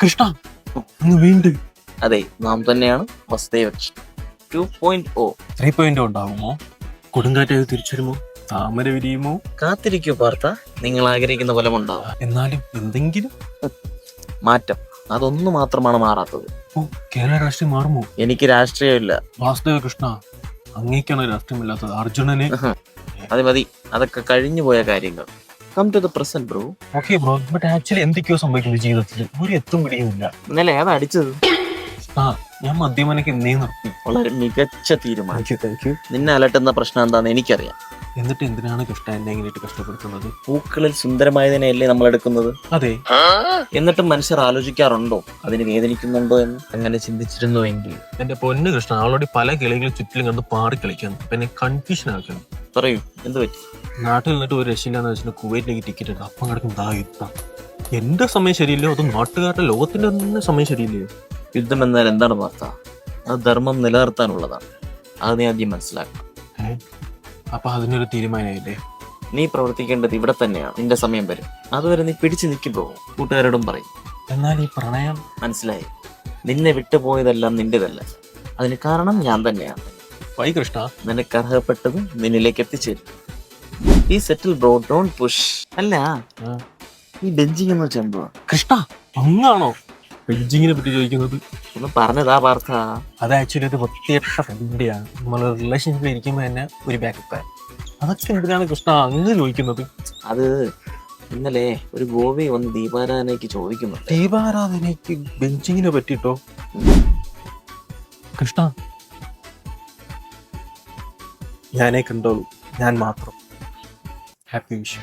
കൃഷ്ണ ഒന്ന് വീണ്ടും അതെ, നാം തന്നെയാണ് വസുദേവകൃഷ്ണൻ 2.0. 3.0 ഉണ്ടാകുമോ? കൊടുങ്കാറ്റ് തിരിച്ചു വരുമോ? താമര വിരിയുമോ? കാത്തിരിക്കൂ പാർത്ത, നിങ്ങൾ ആഗ്രഹിക്കുന്ന ഫലം ഉണ്ടാവും. എന്നാലും എന്തെങ്കിലും മാറ്റം, അതൊന്നു മാത്രമാണ് മാറാത്തത്. ഓ, കേരള രാഷ്ട്രീയം മാറുമോ? എനിക്ക് രാഷ്ട്രീയമില്ല. വാസുദേവ കൃഷ്ണ, അങ്ങേക്കാണ് രാഷ്ട്രീയമില്ലാത്തത്. അർജുനനെ അത് മതി, അതൊക്കെ കഴിഞ്ഞു പോയ കാര്യങ്ങൾ. Come to the present bro. Okay bro, but actually എന്തൊക്കെയോ സംഭവിക്കുന്നു ജീവിതത്തിൽ. ഒരു എത്തും പിടിയുന്നില്ല. ഇന്നലെ ഏതാ അടിച്ചത്? ആ, ഞാൻ മദ്യപാനൊക്കെ എന്നേ നിർത്തി. വളരെ മികച്ച തീരുമാനം. നിന്നെ അലട്ടുന്ന പ്രശ്നം എന്താണെന്ന് എനിക്കറിയാം. എന്നിട്ട് എന്തിനാണ് കൃഷ്ണ എന്നെ എങ്ങനെയിട്ട് കഷ്ടപ്പെടുത്തുന്നത്? പൂക്കളിൽ സുന്ദരമായതിനെയല്ലേ നമ്മൾ എടുക്കുന്നത്? അതെ. എന്നിട്ടും മനുഷ്യർ ആലോചിക്കാറുണ്ടോ അതിന് വേദനിക്കുന്നുണ്ടോ എന്ന്? അങ്ങനെ ചിന്തിച്ചിരുന്നുവെങ്കിൽ എന്റെ പൊന്ന് കൃഷ്ണ, ആളോട് പല കിളികളും ചുറ്റിലും കണ്ട് പാറി കളിക്കുന്നു. പിന്നെ കൺഫ്യൂഷൻ ആക്കുന്നു. പറയൂ, എന്ത് പറ്റി? നാട്ടിൽ നിന്നിട്ട് ഒരു രക്ഷയില്ലാന്ന് വെച്ചിട്ട് കുവൈറ്റിലേക്ക് ടിക്കറ്റ് ഉണ്ട്. അപ്പം കിടക്കും ദാ യുദ്ധം. എന്റെ സമയം ശരിയില്ലയോ അതോ നാട്ടുകാരുടെ ലോകത്തിന്റെ തന്നെ സമയം ശരിയില്ലയോ? യുദ്ധം എന്നാൽ എന്താണ് വാർത്ത? അത് ധർമ്മം നിലനിർത്താനുള്ളതാണ്. അത് നീ ആദ്യം മനസ്സിലാക്കണം. അപ്പൊ അതിനൊരു തീരുമാനമായില്ലേ? നീ പ്രവർത്തിക്കേണ്ടത് ഇവിടെ തന്നെയാണ്. നിന്റെ സമയം വരും. അതുവരെ നീ പിടിച്ചു നിൽക്കി പോകും. കൂട്ടുകാരോടും പറയും. എന്നാൽ ഈ പ്രണയം മനസ്സിലായി? നിന്നെ വിട്ടുപോയതെല്ലാം നിന്റേതല്ല. അതിന് കാരണം ഞാൻ തന്നെയാണ്. വൈ കൃഷ്ണ? നിനക്ക് അർഹപ്പെട്ടത് നിന്നിലേക്ക് എത്തിച്ചേരും. ഈ സെറ്റിൽ ബ്രോ, ഡോണ്ട് പുഷ്. അല്ല, ഈ ബെഞ്ചിങ് എന്ന് വെച്ചാൽ എന്തുവാ? കൃഷ്ണ, അങ്ങാണോ ബെഞ്ചിങ്ങിനെ പറ്റി ചോദിക്കുന്നത്? ഒന്ന് പറഞ്ഞതാ പാർത്ഥ. അത് ആക്ച്വലി ഒരു വൃത്തികെട്ട ഫ്രണ്ടിയാണ്. നമ്മൾ റിലേഷൻഷിപ്പിൽ ഇരിക്കുമ്പോൾ തന്നെ ഒരു ബാക്കപ്പ്. അതൊക്കെ എന്തിനാണ് കൃഷ്ണ അങ്ങ് ചോദിക്കുന്നത്? അത് ഇന്നലെ ഒരു ഗോവി വന്ന് ദീപാരാധനയ്ക്ക് ചോദിക്കുന്നു. ദീപാരാധനയ്ക്ക് ബെഞ്ചിങ്ങിനെ പറ്റിട്ടോ? കൃഷ്ണ, ഞാനേ കണ്ടോളൂ, ഞാൻ മാത്രം. ഹാപ്പി വിഷു.